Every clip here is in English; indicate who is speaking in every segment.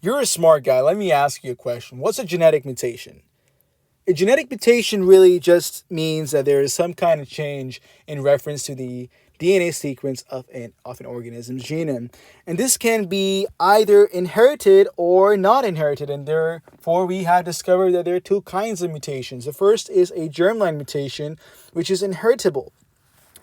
Speaker 1: You're a smart guy. Let me ask you a question. What's a genetic mutation? A genetic mutation really just means that there is some kind of change in reference to the DNA sequence of an organism's genome. And this can be either inherited or not inherited. And therefore, we have discovered that there are two kinds of mutations. The first is a germline mutation, which is inheritable.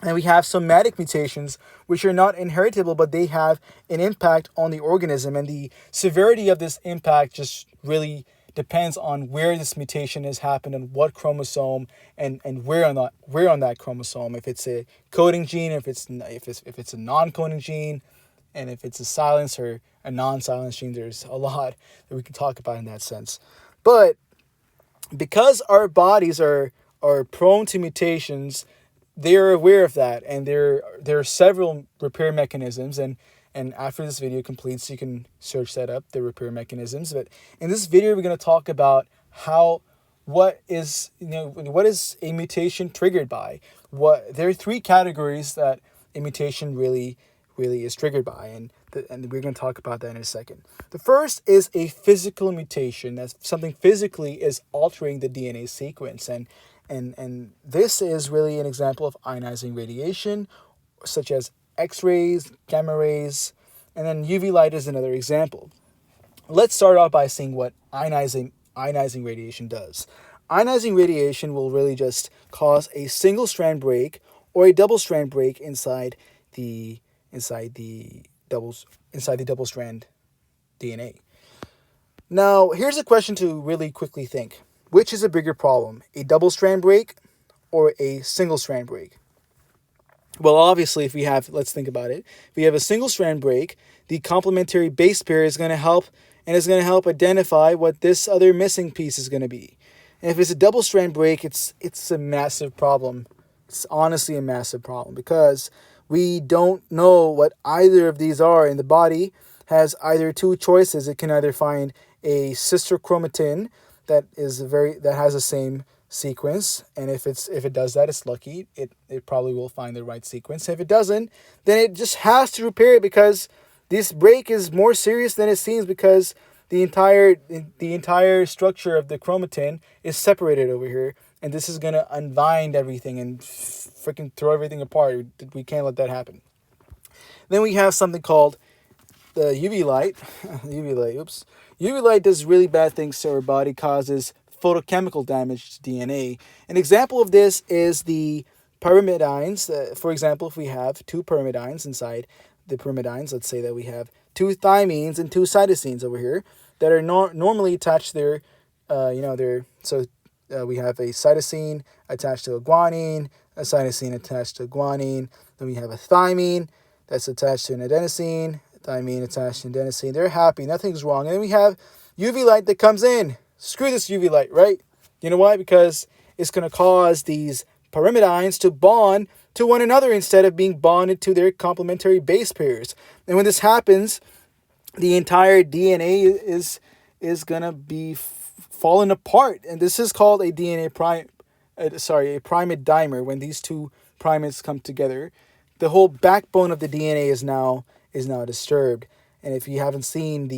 Speaker 1: And we have somatic mutations, which are not inheritable, but they have an impact on the organism. And the severity of this impact just really depends on where this mutation has happened and what chromosome and where on that chromosome. If it's a coding gene, if it's a non-coding gene, and if it's a silence or a non-silence gene, there's a lot that we can talk about in that sense. But because our bodies are prone to mutations, they're aware of that, and there are several repair mechanisms, and after this video completes, you can search that up, the repair mechanisms. But in this video, we're going to talk about what is a mutation triggered by. There are three categories that a mutation really is triggered by, and we're going to talk about that in a second. The first is a physical mutation. That's something physically is altering the DNA sequence, and this is really an example of ionizing radiation, such as X-rays, gamma rays, and then UV light is another example. Let's start off by seeing what ionizing radiation does. Ionizing radiation will really just cause a single strand break or a double strand break inside the double strand DNA. Now, here's a question to really quickly think. Which is a bigger problem, a double strand break or a single strand break? Well, obviously, let's think about it. If we have a single strand break, the complementary base pair is going to help, and it's going to help identify what this other missing piece is going to be. And if it's a double strand break, it's a massive problem. It's honestly a massive problem because we don't know what either of these are, and the body has either two choices. It can either find a sister chromatin that has the same sequence, and if it does that, it's lucky. It probably will find the right sequence. If it doesn't, then it just has to repair it, because this break is more serious than it seems, because the entire structure of the chromatin is separated over here, and this is gonna unbind everything and freaking throw everything apart. We can't let that happen. Then we have something called the UV light. UV light does really bad things to our body, causes photochemical damage to DNA. An example of this is the pyrimidines. For example, if we have two pyrimidines inside the pyrimidines, let's say that we have two thymines and two cytosines over here that are normally attached there. We have a cytosine attached to a guanine, a cytosine attached to a guanine. Then we have a thymine that's attached to an adenosine, thymine attached to adenosine. They're happy, nothing's wrong. And then we have UV light that comes in. Screw this UV light, right? You know why? Because it's going to cause these pyrimidines to bond to one another instead of being bonded to their complementary base pairs. And when this happens, the entire DNA is going to be falling apart. And this is called a primate dimer. When these two primates come together, the whole backbone of the DNA is now disturbed. And if you haven't seen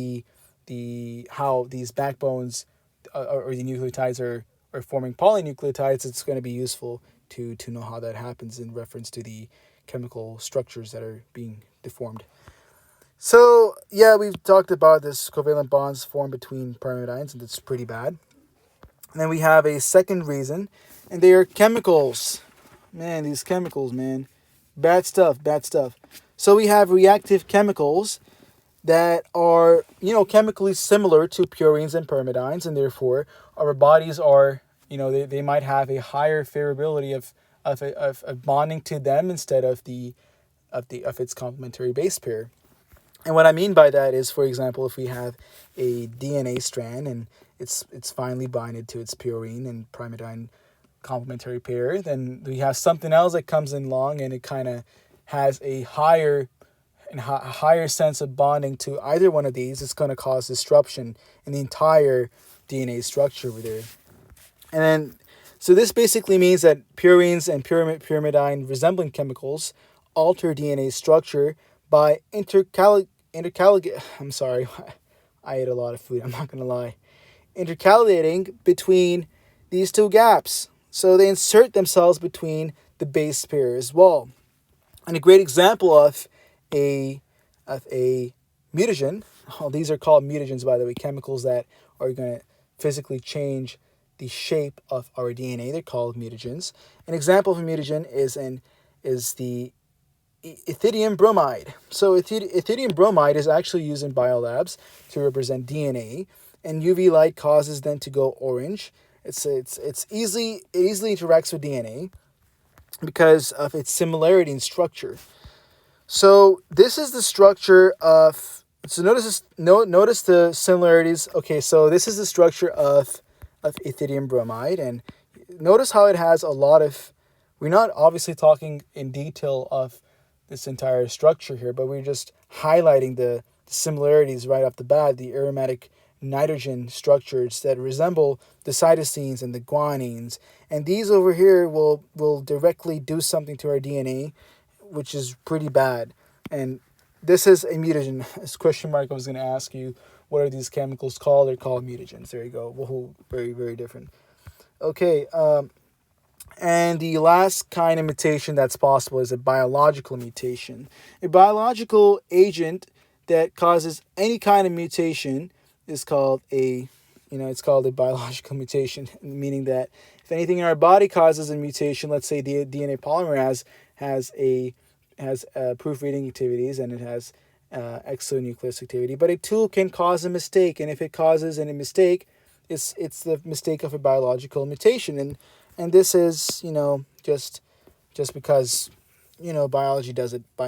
Speaker 1: how these backbones or the nucleotides are forming polynucleotides, it's going to be useful to know how that happens in reference to the chemical structures that are being deformed. So yeah, we've talked about this covalent bonds formed between pyrimidines, and it's pretty bad. And then we have a second reason, and they are chemicals. Man, these chemicals, man. Bad stuff. So we have reactive chemicals that are, chemically similar to purines and pyrimidines, and therefore our bodies are, they might have a higher favorability of bonding to them instead of its complementary base pair. And what I mean by that is, for example, if we have a DNA strand and it's finally binded to its purine and pyrimidine complementary pair, then we have something else that comes in along, and it kind of has a higher sense of bonding to either one of these. It's going to cause disruption in the entire DNA structure over there. And then, so this basically means that purines and pyrimidine resembling chemicals alter DNA structure by I ate a lot of food, I'm not going to lie. Intercalating between these two gaps. So they insert themselves between the base pair as well. And a great example a a mutagen. Oh, these are called mutagens, by the way, chemicals that are going to physically change the shape of our DNA. They're called mutagens. An example of a mutagen is the ethidium bromide. So ethidium bromide is actually used in biolabs to represent DNA, and UV light causes them to go orange. It easily interacts with DNA because of its similarity in structure. So this is the structure of. So notice this, notice the similarities. Okay, so this is the structure of ethidium bromide, and notice how it has a lot of. We're not obviously talking in detail of this entire structure here, but we're just highlighting the similarities right off the bat. The aromatic nitrogen structures that resemble the cytosines and the guanines, and these over here will directly do something to our DNA, which is pretty bad. And this is a mutagen. This question mark I was going to ask you, what are these chemicals called? They're called mutagens. There you go. Whoa, very, very different. Okay, and the last kind of mutation that's possible is a biological mutation. A biological agent that causes any kind of mutation is called it's called a biological mutation, meaning that if anything in our body causes a mutation, let's say the DNA polymer has proofreading activities and it has exonuclease activity, but it too can cause a mistake, and if it causes any mistake, it's the mistake of a biological mutation, and this is just because biology does it by